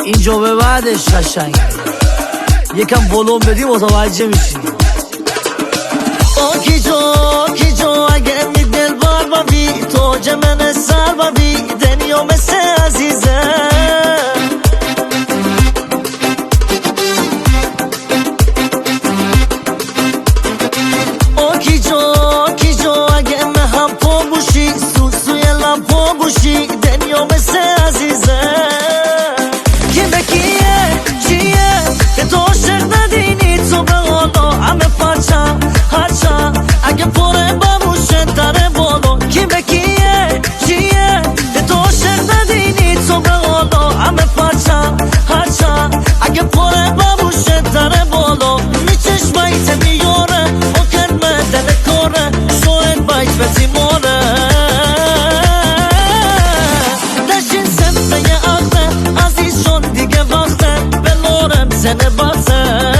اینجا به بعدش قشنگ یکم ولوم بدی متوجه میشی. کی جو اگه می دل بار بابی تو جمن سر بابی دنیا مثل عزیزه کی جو اگه هم پا بوشی سوی لپا بوشی دنیا مثل عزیزه کی به کیه چیه که تو عاشق ندینی تو به حالا همه پاچم هرچم اگه پره بموشه داره بالا کی به کیه چیه که تو عاشق ندینی تو به حالا همه پاچم هرچم اگه پره بموشه داره بالا می چشمایت میاره و کلمه دل کاره شوید باید به تیماره دشین سمته یه آخته عزیز شون دیگه وقته به لورم زنه باسه